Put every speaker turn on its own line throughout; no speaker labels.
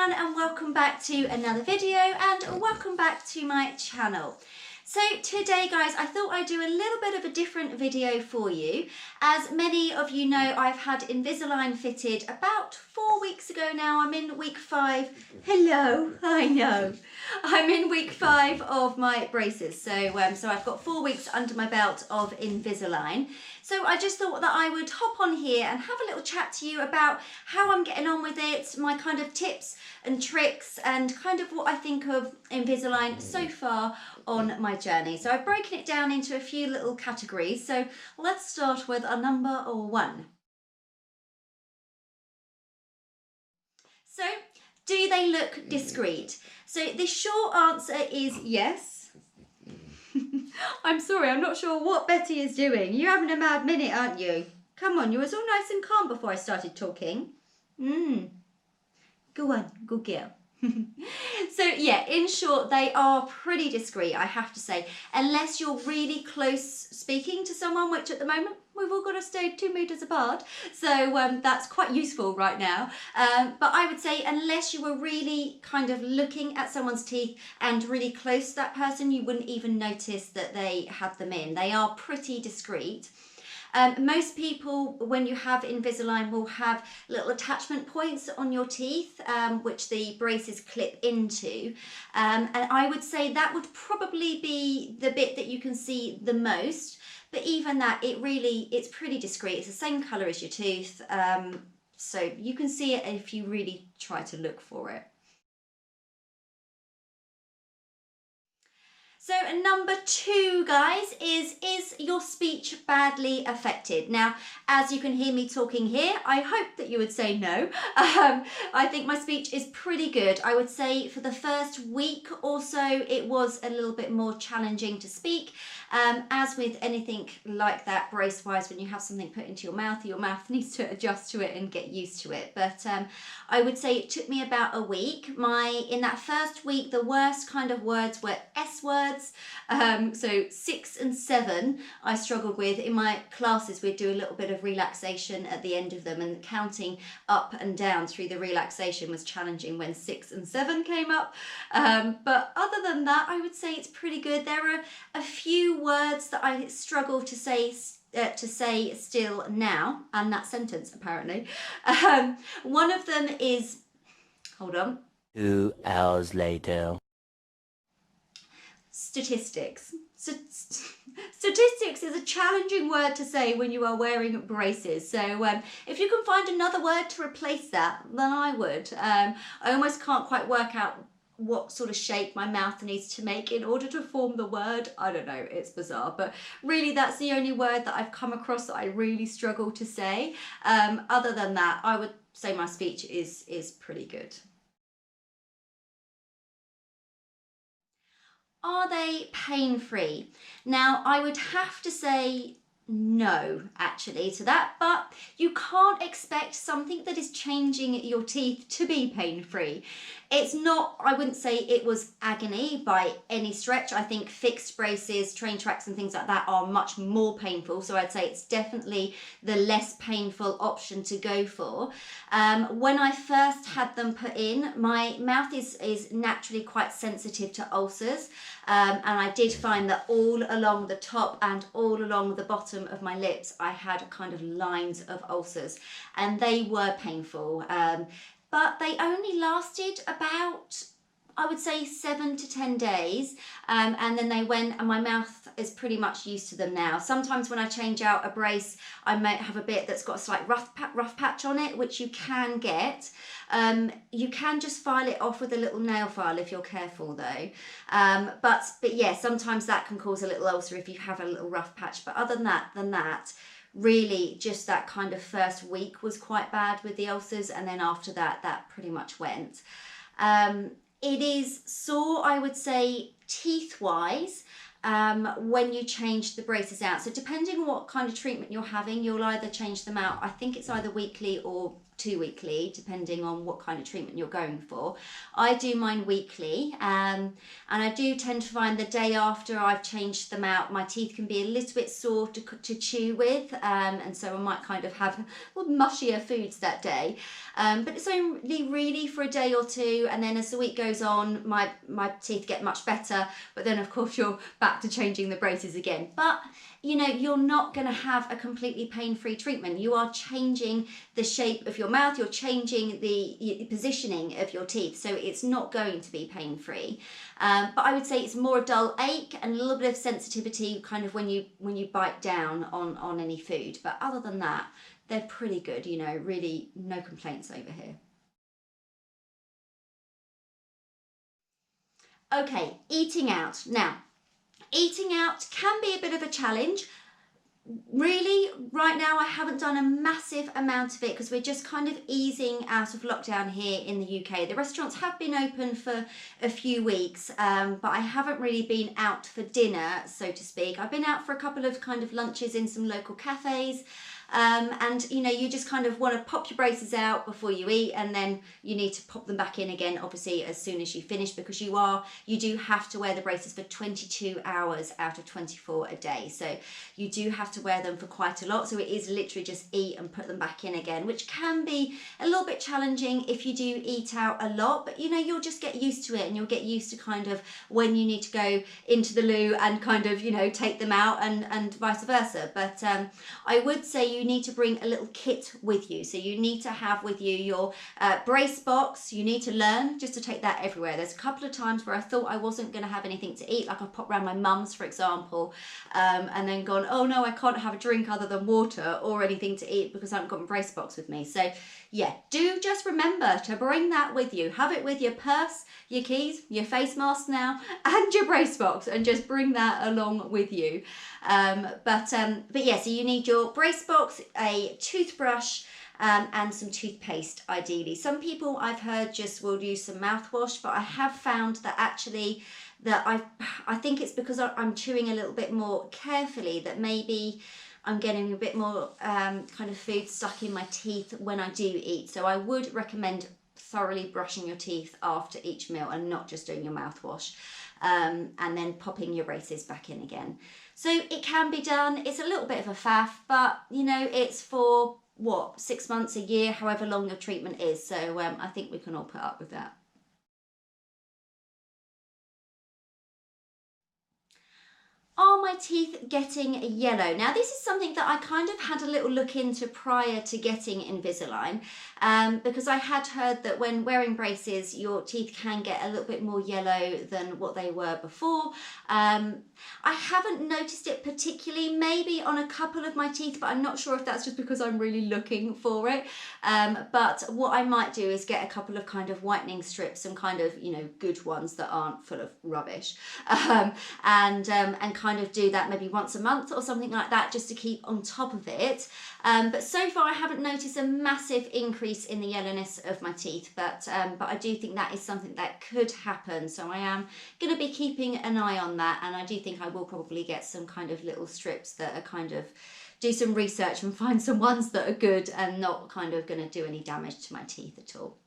everyone, and welcome back to another video, and welcome back to my channel. So today guys, I thought I'd do a little bit of a different video for you. As many of you know, I've had Invisalign fitted about 4 weeks ago now. I'm in week 5. Hello, I know. I'm in week 5 of my braces. So I've got 4 weeks under my belt of Invisalign. So I just thought that I would hop on here and have a little chat to you about how I'm getting on with it, my kind of tips and tricks, and kind of what I think of Invisalign so far on my journey. So I've broken it down into a few little categories. So let's start with a number 1. So, do they look discreet? So the short answer is yes. I'm sorry, I'm not sure what Betty is doing. You're having a mad minute, aren't you? Come on, you was all nice and calm before I started talking. Go on, good girl. So yeah, in short, they are pretty discreet, I have to say, unless you're really close speaking to someone, which at the moment we've all got to stay 2 meters apart, so that's quite useful right now. But I would say unless you were really kind of looking at someone's teeth and really close to that person, you wouldn't even notice that they had them in. They are pretty discreet. Most people, when you have Invisalign, will have little attachment points on your teeth, which the braces clip into. And I would say that would probably be the bit that you can see the most. But even that, it's pretty discreet. It's the same colour as your tooth. So you can see it if you really try to look for it. So number 2, guys, is your speech badly affected? Now, as you can hear me talking here, I hope that you would say no. I think my speech is pretty good. I would say for the first week or so, it was a little bit more challenging to speak. As with anything like that, brace-wise, when you have something put into your mouth needs to adjust to it and get used to it. But I would say it took me about a week. In that first week, the worst kind of words were S words. So 6 and 7 I struggled with. In my classes, we'd do a little bit of relaxation at the end of them, and counting up and down through the relaxation was challenging when 6 and 7 came up. But other than that, I would say it's pretty good. There are a few words that I struggle to say still now, and that sentence apparently. One of them is, hold on.
2 hours later.
Statistics. Statistics is a challenging word to say when you are wearing braces. So if you can find another word to replace that, then I would. I almost can't quite work out what sort of shape my mouth needs to make in order to form the word. I don't know, it's bizarre, but really that's the only word that I've come across that I really struggle to say. Other than that, I would say my speech is pretty good. Are they pain-free? Now, I would have to say no, actually, to that, but you can't expect something that is changing your teeth to be pain-free. It's not, I wouldn't say it was agony by any stretch. I think fixed braces, train tracks and things like that are much more painful, so I'd say it's definitely the less painful option to go for. When I first had them put in, my mouth is naturally quite sensitive to ulcers, and I did find that all along the top and all along the bottom of my lips I had kind of lines of ulcers, and they were painful. But they only lasted about, I would say, 7 to 10 days, and then they went, and my mouth is pretty much used to them now. Sometimes when I change out a brace, I might have a bit that's got a slight rough patch on it, which you can get. You can just file it off with a little nail file if you're careful though. But yeah, sometimes that can cause a little ulcer if you have a little rough patch. But other than that, really just that kind of first week was quite bad with the ulcers, and then after that, that pretty much went. It is sore, I would say, teeth-wise, when you change the braces out. So depending on what kind of treatment you're having, you'll either change them out, I think it's either weekly or 2 weekly, depending on what kind of treatment you're going for. I do mine weekly, and I do tend to find the day after I've changed them out, my teeth can be a little bit sore to chew with, and so I might kind of have mushier foods that day. But it's only really for a day or two, and then as the week goes on, my teeth get much better, but then of course you're back to changing the braces again. But you know, you're not going to have a completely pain-free treatment. You are changing the shape of your mouth, you're changing the positioning of your teeth, so it's not going to be pain-free. But I would say it's more a dull ache and a little bit of sensitivity kind of when you bite down on any food. But other than that, they're pretty good, you know, really no complaints over here. Okay, eating out. Now, eating out can be a bit of a challenge. Really, right now I haven't done a massive amount of it because we're just kind of easing out of lockdown here in the UK. The restaurants have been open for a few weeks, but I haven't really been out for dinner, so to speak. I've been out for a couple of kind of lunches in some local cafes. And you know, you just kind of want to pop your braces out before you eat, and then you need to pop them back in again, obviously, as soon as you finish, because you do have to wear the braces for 22 hours out of 24 a day. So you do have to wear them for quite a lot. So it is literally just eat and put them back in again, which can be a little bit challenging if you do eat out a lot, but you know, you'll just get used to it, and you'll get used to kind of when you need to go into the loo and kind of, you know, take them out, and vice versa. But I would say you need to bring a little kit with you. So you need to have with you your brace box. You need to learn just to take that everywhere. There's a couple of times where I thought I wasn't going to have anything to eat, like I popped around my mum's, for example, and then gone, oh no, I can't have a drink other than water or anything to eat because I haven't got my brace box with me. So yeah, do just remember to bring that with you. Have it with your purse, your keys, your face mask now, and your brace box, and just bring that along with you. But yeah, so you need your brace box, a toothbrush, and some toothpaste ideally. Some people I've heard just will use some mouthwash, but I have found that actually I think it's because I'm chewing a little bit more carefully that maybe I'm getting a bit more kind of food stuck in my teeth when I do eat. So I would recommend thoroughly brushing your teeth after each meal and not just doing your mouthwash, and then popping your braces back in again. So it can be done. It's a little bit of a faff, but you know, it's for what, 6 months, a year, however long your treatment is. So I think we can all put up with that. Are my teeth getting yellow? Now, this is something that I kind of had a little look into prior to getting Invisalign, because I had heard that when wearing braces, your teeth can get a little bit more yellow than what they were before. I haven't noticed it particularly, maybe on a couple of my teeth, but I'm not sure if that's just because I'm really looking for it. But what I might do is get a couple of kind of whitening strips, some kind of, you know, good ones that aren't full of rubbish, and kind of do that maybe once a month or something like that, just to keep on top of it. But so far I haven't noticed a massive increase in the yellowness of my teeth, but I do think that is something that could happen. So I am going to be keeping an eye on that, and I do think I will probably get some kind of little strips that are kind of, do some research and find some ones that are good and not kind of going to do any damage to my teeth at all.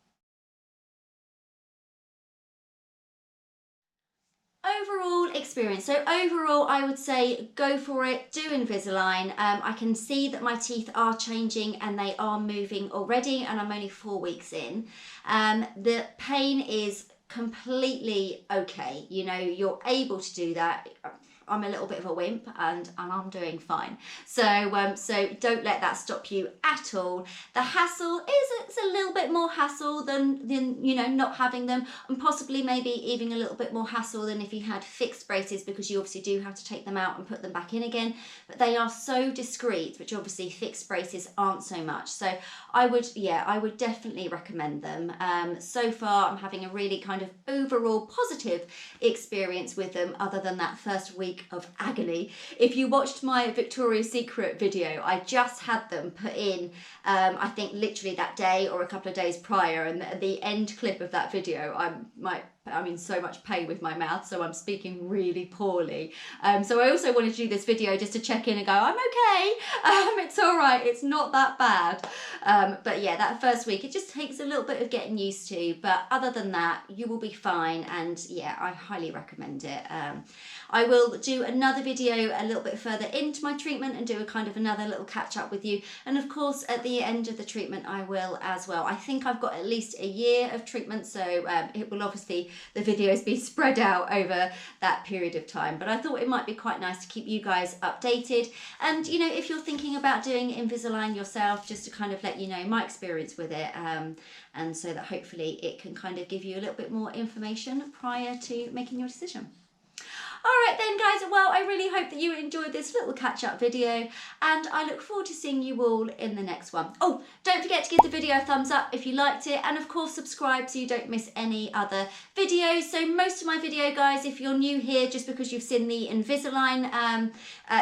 Overall experience. So overall, I would say go for it, do Invisalign. I can see that my teeth are changing and they are moving already, and I'm only 4 weeks in. The pain is completely okay. You know, you're able to do that. I'm a little bit of a wimp, and I'm doing fine. So don't let that stop you at all. The hassle it's a little bit more hassle than you know, not having them, and possibly maybe even a little bit more hassle than if you had fixed braces, because you obviously do have to take them out and put them back in again. But they are so discreet, which obviously fixed braces aren't so much. So I would definitely recommend them. So far I'm having a really kind of overall positive experience with them, other than that first week week of agony. If you watched my Victoria's Secret video, I just had them put in, I think literally that day or a couple of days prior, and the end clip of that video, I'm in so much pain with my mouth, so I'm speaking really poorly. So I also wanted to do this video just to check in and go, I'm okay, it's all right, it's not that bad. But yeah, that first week, it just takes a little bit of getting used to, but other than that, you will be fine, and yeah, I highly recommend it. I will do another video a little bit further into my treatment and do a kind of another little catch up with you, and of course at the end of the treatment I will as well. I think I've got at least a year of treatment, so it will obviously, the videos be spread out over that period of time, but I thought it might be quite nice to keep you guys updated, and you know, if you're thinking about doing Invisalign yourself, just to kind of let you know my experience with it, and so that hopefully it can kind of give you a little bit more information prior to making your decision. Alright then guys, well I really hope that you enjoyed this little catch-up video, and I look forward to seeing you all in the next one. Oh, don't forget to give the video a thumbs up if you liked it, and of course subscribe so you don't miss any other videos. So most of my video, guys, if you're new here just because you've seen the Invisalign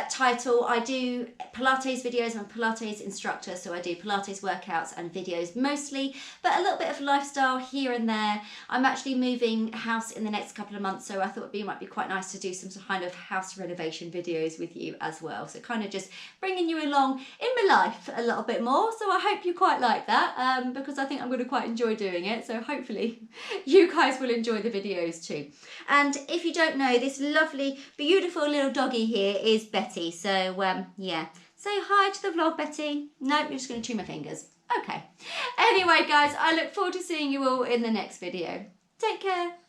title, I do Pilates videos. I'm a Pilates instructor, so I do Pilates workouts and videos mostly, but a little bit of lifestyle here and there. I'm actually moving house in the next couple of months, so I thought it might be quite nice to do some kind of house renovation videos with you as well, so kind of just bringing you along in my life a little bit more. So I hope you quite like that, because I think I'm going to quite enjoy doing it, so hopefully you guys will enjoy the videos too. And if you don't know, this lovely beautiful little doggy here is Betty, so yeah, say hi to the vlog, Betty. No, you're just going to chew my fingers. Okay, anyway guys, I look forward to seeing you all in the next video. Take care.